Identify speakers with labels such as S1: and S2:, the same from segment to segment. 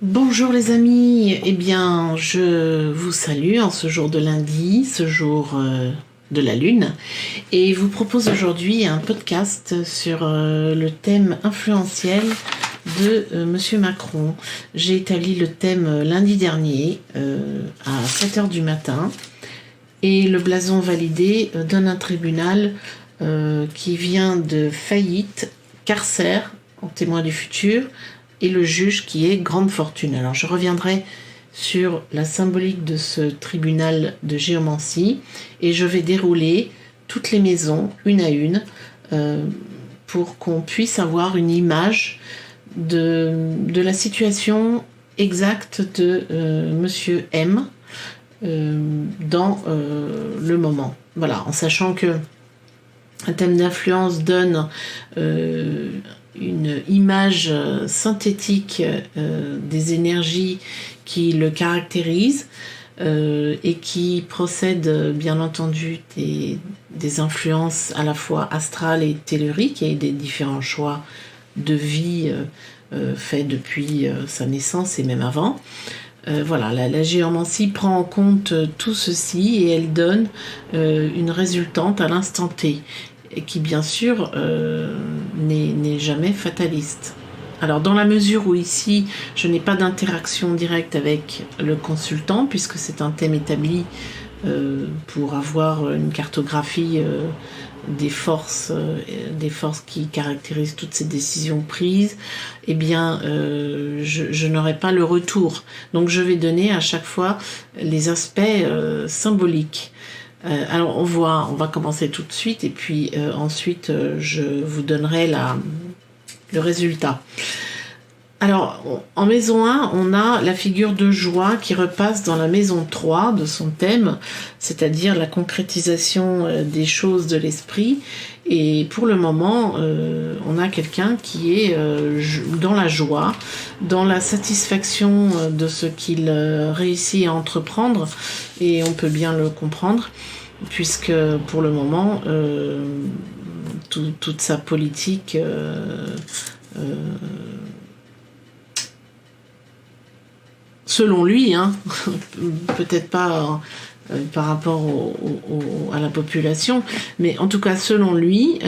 S1: Bonjour les amis, eh bien je vous salue en ce jour de lundi, ce jour de la lune, et vous propose aujourd'hui un podcast sur le thème influentiel de Monsieur Macron. J'ai établi le thème lundi dernier à 7 heures du matin, et le blason validé donne un tribunal qui vient de faillite, carcère en témoin du futur, et le juge qui est grande fortune. Alors je reviendrai sur la symbolique de ce tribunal de géomancie et je vais dérouler toutes les maisons une à une pour qu'on puisse avoir une image de la situation exacte de Monsieur M dans le moment. Voilà, en sachant que un thème d'influence donne une image synthétique des énergies qui le caractérisent et qui procèdent bien entendu des influences à la fois astrales et telluriques et des différents choix de vie faits depuis sa naissance et même avant. Voilà, la géomancie prend en compte tout ceci et elle donne une résultante à l'instant T, et qui bien sûr n'est jamais fataliste. Alors dans la mesure où ici je n'ai pas d'interaction directe avec le consultant, puisque c'est un thème établi pour avoir une cartographie des forces qui caractérisent toutes ces décisions prises, eh bien je n'aurai pas le retour. Donc je vais donner à chaque fois les aspects symboliques. Alors on va commencer tout de suite et puis ensuite je vous donnerai le résultat. Alors en maison 1, on a la figure de joie qui repasse dans la maison 3 de son thème, c'est-à-dire la concrétisation des choses de l'esprit. Et pour le moment, on a quelqu'un qui est dans la joie, dans la satisfaction de ce qu'il réussit à entreprendre, et on peut bien le comprendre, puisque pour le moment, toute sa politique selon lui, peut-être pas par rapport à la population, mais en tout cas selon lui,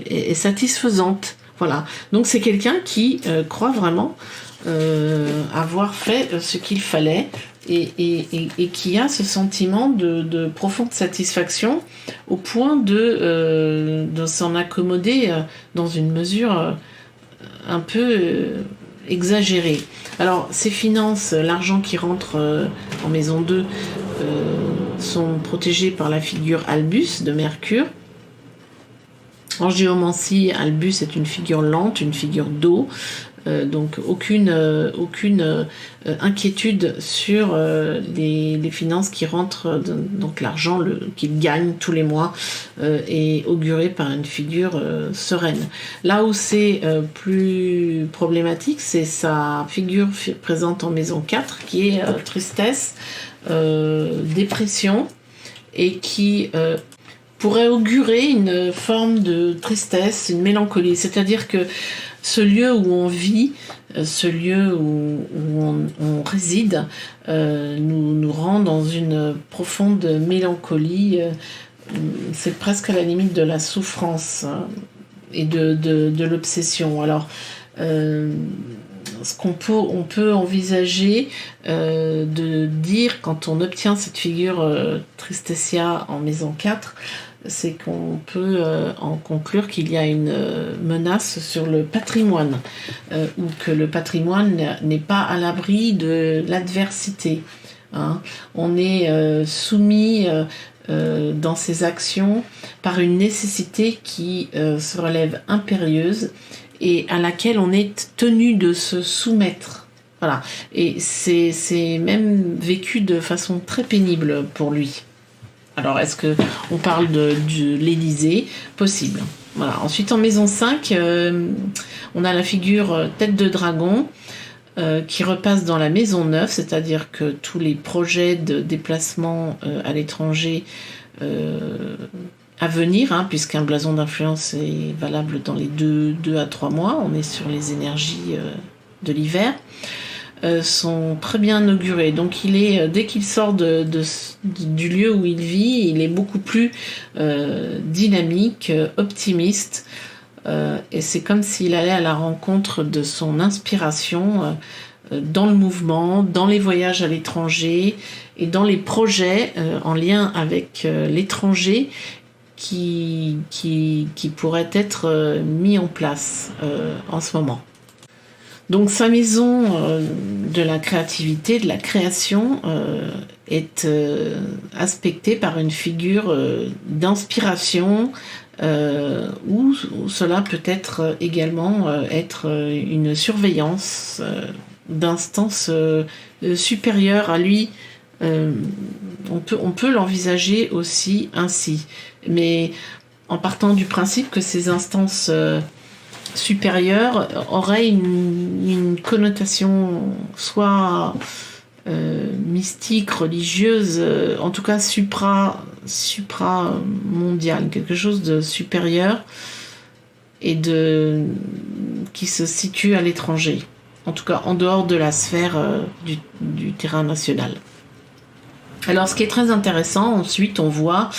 S1: est satisfaisante. Voilà. Donc c'est quelqu'un qui croit vraiment avoir fait ce qu'il fallait et qui a ce sentiment de profonde satisfaction au point de s'en accommoder dans une mesure un peu exagérée. Alors, ces finances, l'argent qui rentre en maison 2 sont protégés par la figure Albus de Mercure. En géomancie, Albus est une figure lente, une figure d'eau, donc aucune inquiétude sur les finances qui rentrent, donc l'argent qu'il gagne tous les mois est auguré par une figure sereine. Là où c'est plus problématique, c'est sa figure présente en maison 4 qui est tristesse, dépression, et qui pourrait augurer une forme de tristesse, une mélancolie. C'est-à-dire que ce lieu où on vit, ce lieu où on réside, nous rend dans une profonde mélancolie. C'est presque à la limite de la souffrance et de l'obsession. Alors, on peut envisager de dire, quand on obtient cette figure Tristessia en maison 4, c'est qu'on peut en conclure qu'il y a une menace sur le patrimoine, ou que le patrimoine n'est pas à l'abri de l'adversité. On est soumis dans ses actions par une nécessité qui se relève impérieuse et à laquelle on est tenu de se soumettre. Voilà. Et c'est même vécu de façon très pénible pour lui. Alors, est-ce qu'on parle de l'Élysée ? Possible. Voilà. Ensuite, en maison 5, on a la figure tête de dragon qui repasse dans la maison 9, c'est-à-dire que tous les projets de déplacement à l'étranger à venir, puisqu'un blason d'influence est valable dans les 2 à 3 mois, on est sur les énergies de l'hiver. sont très bien augurées. Donc il est, dès qu'il sort du lieu où il vit, il est beaucoup plus dynamique, optimiste, et c'est comme s'il allait à la rencontre de son inspiration dans le mouvement, dans les voyages à l'étranger et dans les projets en lien avec l'étranger qui pourraient être mis en place en ce moment. Donc sa maison de la créativité, de la création, est aspectée par une figure d'inspiration, ou cela peut être également être une surveillance d'instances supérieures à lui. On peut l'envisager aussi ainsi, mais en partant du principe que ces instances supérieures auraient une connotation soit mystique, religieuse, en tout cas supra-mondiale, quelque chose de supérieur et qui se situe à l'étranger, en tout cas en dehors de la sphère du terrain national. Alors ce qui est très intéressant, ensuite on voit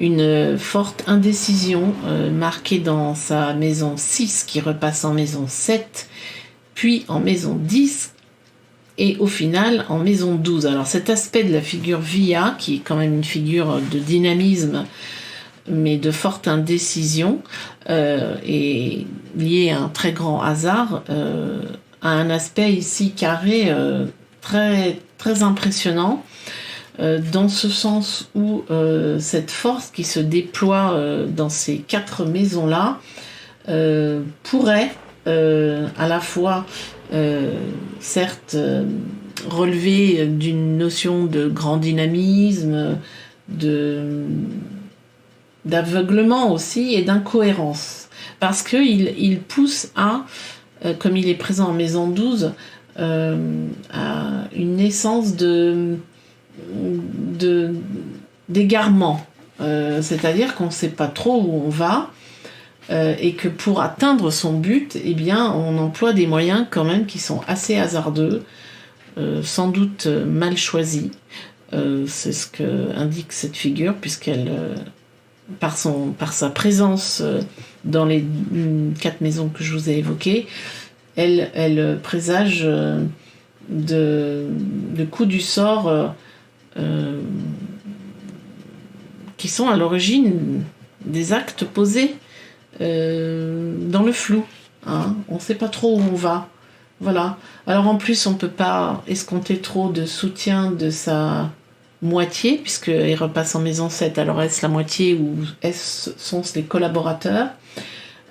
S1: une forte indécision marquée dans sa maison 6 qui repasse en maison 7, puis en maison 10 et au final en maison 12. Alors cet aspect de la figure Via, qui est quand même une figure de dynamisme mais de forte indécision, est lié à un très grand hasard, a un aspect ici carré très, très impressionnant. Dans ce sens où cette force qui se déploie dans ces 4 maisons-là pourrait à la fois certes relever d'une notion de grand dynamisme, d'aveuglement aussi et d'incohérence, parce qu'il pousse à, comme il est présent en maison 12, à une naissance d'égarement, c'est-à-dire qu'on ne sait pas trop où on va, et que pour atteindre son but, eh bien, on emploie des moyens quand même qui sont assez hasardeux, sans doute mal choisis. C'est ce que indique cette figure, puisqu'elle, par sa présence dans les 4 maisons que je vous ai évoquées, elle présage de coups du sort qui sont à l'origine des actes posés dans le flou. Hein. On ne sait pas trop où on va. Voilà. Alors en plus, on ne peut pas escompter trop de soutien de sa moitié, puisqu'il repasse en maison 7. Alors est-ce la moitié ou sont-ce les collaborateurs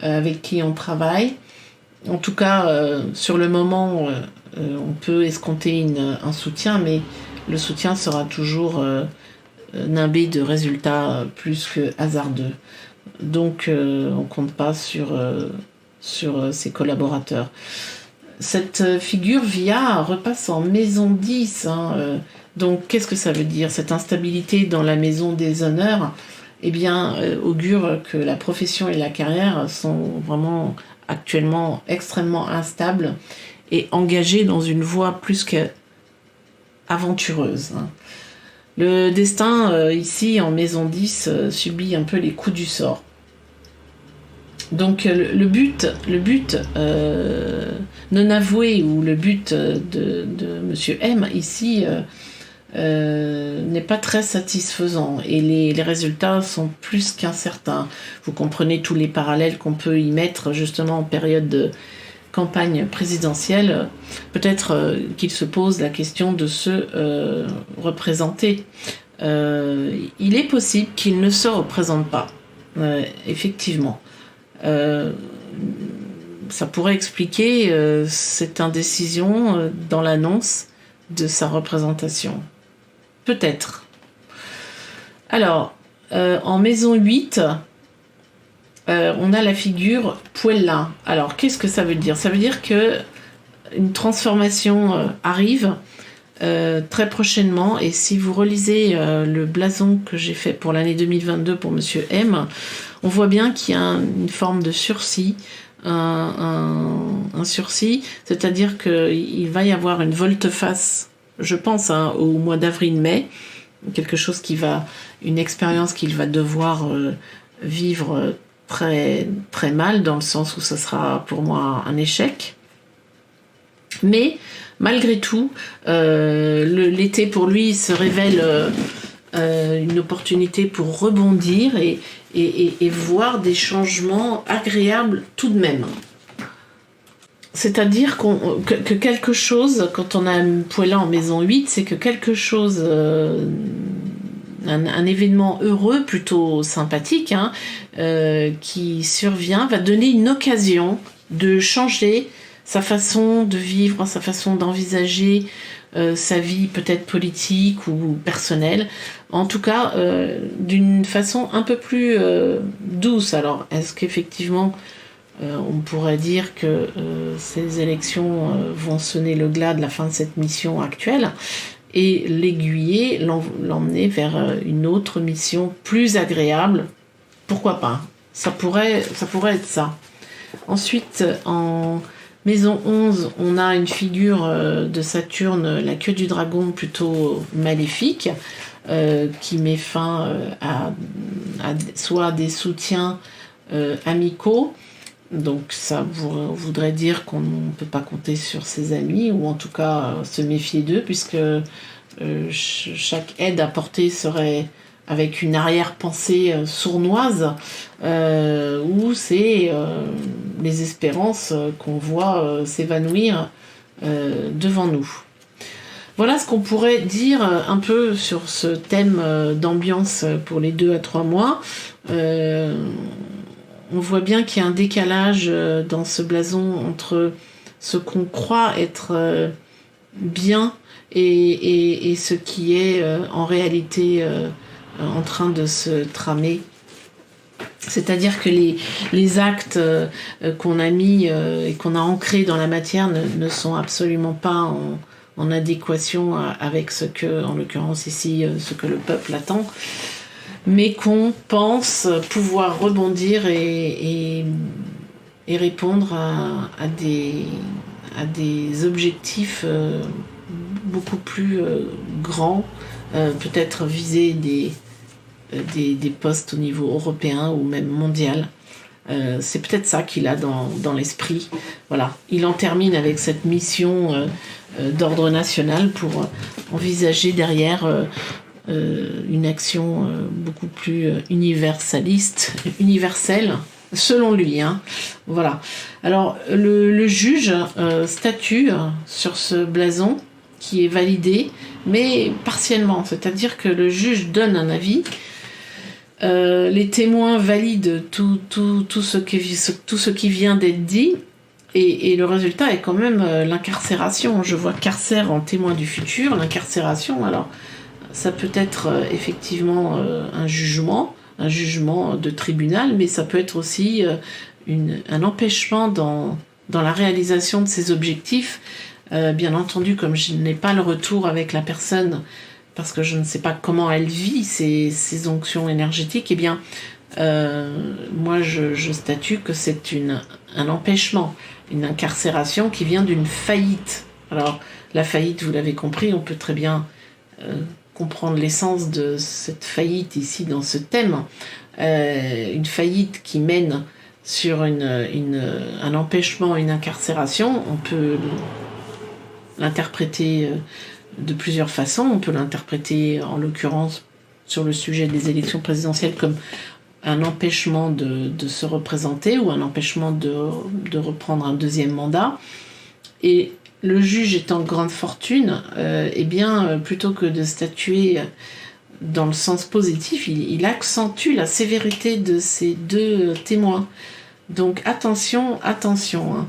S1: avec qui on travaille? En tout cas, sur le moment, on peut escompter un soutien, mais le soutien sera toujours nimbé de résultats plus que hasardeux. Donc, on ne compte pas sur ses collaborateurs. Cette figure Via repasse en maison 10. Donc, qu'est-ce que ça veut dire? Cette instabilité dans la maison des honneurs, eh bien, augure que la profession et la carrière sont vraiment actuellement extrêmement instables et engagées dans une voie plus qu'aventureuse. Le destin, ici, en maison 10, subit un peu les coups du sort. Donc le but non avoué, ou le but de Monsieur M, ici, n'est pas très satisfaisant, et les résultats sont plus qu'incertains. Vous comprenez tous les parallèles qu'on peut y mettre justement en période de campagne présidentielle. Peut-être qu'il se pose la question de se représenter. Il est possible qu'il ne se représente pas, effectivement. Ça pourrait expliquer cette indécision dans l'annonce de sa représentation. Peut-être. Alors, en maison 8, on a la figure Puella. Alors, qu'est-ce que ça veut dire? Ça veut dire que une transformation arrive très prochainement, et si vous relisez le blason que j'ai fait pour l'année 2022 pour Monsieur M, on voit bien qu'il y a une forme de sursis, un sursis, c'est-à-dire qu'il va y avoir une volte-face, je pense, hein, au mois d'avril-mai, quelque chose une expérience qu'il va devoir vivre très, très mal, dans le sens où ça sera pour moi un échec. Mais malgré tout, l'été pour lui se révèle une opportunité pour rebondir et voir des changements agréables tout de même. C'est-à-dire que quelque chose, quand on a un poêlin en maison 8, c'est que quelque chose, un événement heureux, plutôt sympathique, hein, qui survient, va donner une occasion de changer sa façon de vivre, sa façon d'envisager sa vie peut-être politique ou personnelle, en tout cas d'une façon un peu plus douce. Alors, est-ce qu'effectivement on pourrait dire que ces élections vont sonner le glas de la fin de cette mission actuelle et l'aiguiller, l'emmener vers une autre mission plus agréable? Pourquoi pas? Ça pourrait être ça. Ensuite, en maison 11, on a une figure de Saturne, la queue du dragon, plutôt maléfique, qui met fin à soit des soutiens amicaux. Donc ça voudrait dire qu'on ne peut pas compter sur ses amis, ou en tout cas se méfier d'eux, puisque chaque aide apportée serait avec une arrière-pensée sournoise, où c'est les espérances qu'on voit s'évanouir devant nous. Voilà ce qu'on pourrait dire un peu sur ce thème d'ambiance pour les 2 à 3 mois. On voit bien qu'il y a un décalage dans ce blason entre ce qu'on croit être bien et ce qui est en réalité en train de se tramer. C'est-à-dire que les actes qu'on a mis et qu'on a ancrés dans la matière ne sont absolument pas en adéquation avec ce que, en l'occurrence ici, ce que le peuple attend, mais qu'on pense pouvoir rebondir et répondre à des objectifs beaucoup plus grands, peut-être viser des postes au niveau européen ou même mondial. C'est peut-être ça qu'il a dans l'esprit. Voilà. Il en termine avec cette mission d'ordre national pour envisager derrière une action beaucoup plus universelle, selon lui. Hein. Voilà. Alors, le juge statue sur ce blason qui est validé, mais partiellement. C'est-à-dire que le juge donne un avis. Les témoins valident tout ce qui vient d'être dit, et le résultat est quand même l'incarcération. Je vois carcère en témoin du futur, l'incarcération. Alors, ça peut être effectivement un jugement de tribunal, mais ça peut être aussi un empêchement dans la réalisation de ses objectifs. Bien entendu, comme je n'ai pas le retour avec la personne, parce que je ne sais pas comment elle vit ces onctions énergétiques, eh bien, moi, je statue que c'est un empêchement, une incarcération qui vient d'une faillite. Alors, la faillite, vous l'avez compris, on peut très bien comprendre l'essence de cette faillite ici dans ce thème. Une faillite qui mène sur un empêchement, une incarcération, on peut l'interpréter de plusieurs façons. On peut l'interpréter, en l'occurrence, sur le sujet des élections présidentielles, comme un empêchement de se représenter ou un empêchement de reprendre un deuxième mandat. Et le juge étant de grande fortune, eh bien, plutôt que de statuer dans le sens positif, il accentue la sévérité de ces deux témoins. Donc attention, hein.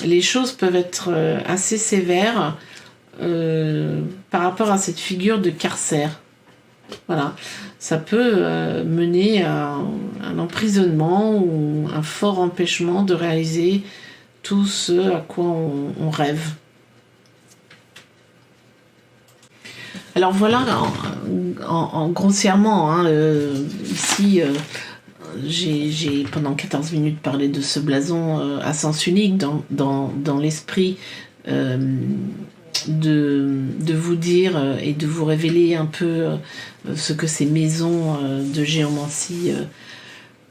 S1: Les choses peuvent être assez sévères par rapport à cette figure de carcère. Voilà. Ça peut mener à un emprisonnement ou un fort empêchement de réaliser tout ce à quoi on rêve. Alors voilà, en grossièrement, hein, ici, j'ai pendant 14 minutes parlé de ce blason à sens unique dans l'esprit de vous dire et de vous révéler un peu ce que ces maisons de géomancie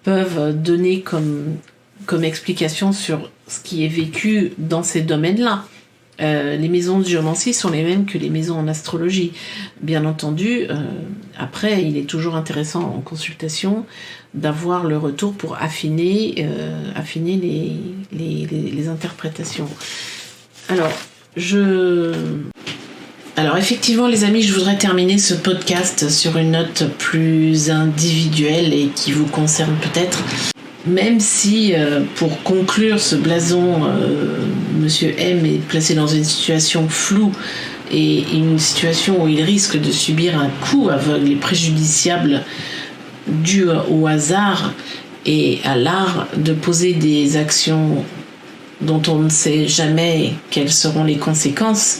S1: peuvent donner comme explication sur ce qui est vécu dans ces domaines-là. Les maisons de géomancie sont les mêmes que les maisons en astrologie. Bien entendu, après, il est toujours intéressant en consultation d'avoir le retour pour affiner les interprétations. Alors effectivement les amis, je voudrais terminer ce podcast sur une note plus individuelle et qui vous concerne peut-être. Même si, pour conclure ce blason, Monsieur M est placé dans une situation floue et une situation où il risque de subir un coup aveugle et préjudiciable dû au hasard et à l'art de poser des actions dont on ne sait jamais quelles seront les conséquences,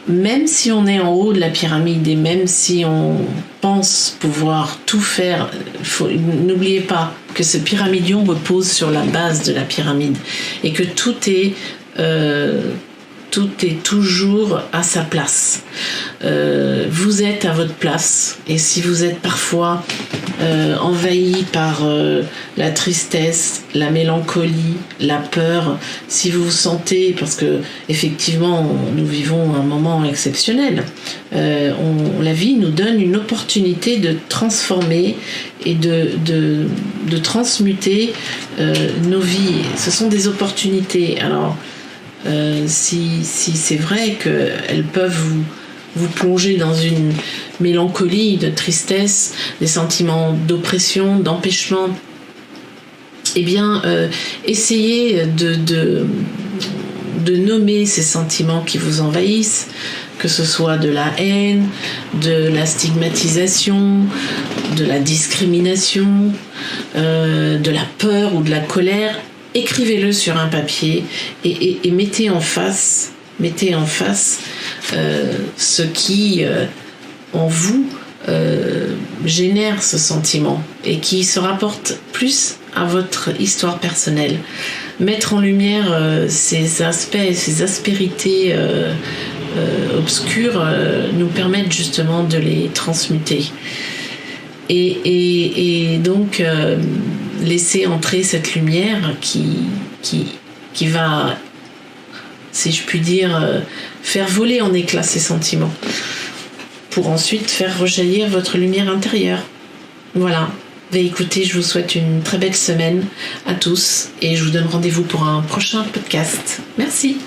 S1: même si on est en haut de la pyramide et même si on pense pouvoir tout faire, n'oubliez pas que ce pyramidion repose sur la base de la pyramide et que tout est toujours à sa place. Vous êtes à votre place et si vous êtes parfois envahi par la tristesse, la mélancolie, la peur, si vous vous sentez, parce que effectivement nous vivons un moment exceptionnel, la vie nous donne une opportunité de transformer et de transmuter nos vies. Ce sont des opportunités. Alors si c'est vrai qu'elles peuvent vous plonger dans une mélancolie, de tristesse, des sentiments d'oppression, d'empêchement, eh bien, essayez de nommer ces sentiments qui vous envahissent, que ce soit de la haine, de la stigmatisation, de la discrimination, de la peur ou de la colère. Écrivez-le sur un papier et mettez en face ce qui en vous génère ce sentiment et qui se rapporte plus à votre histoire personnelle. Mettre en lumière ces aspects, ces aspérités obscures nous permettent justement de les transmuter. Et donc laisser entrer cette lumière qui va, si je puis dire, faire voler en éclats ces sentiments pour ensuite faire rejaillir votre lumière intérieure. Voilà. Écoutez, je vous souhaite une très belle semaine à tous et je vous donne rendez-vous pour un prochain podcast. Merci.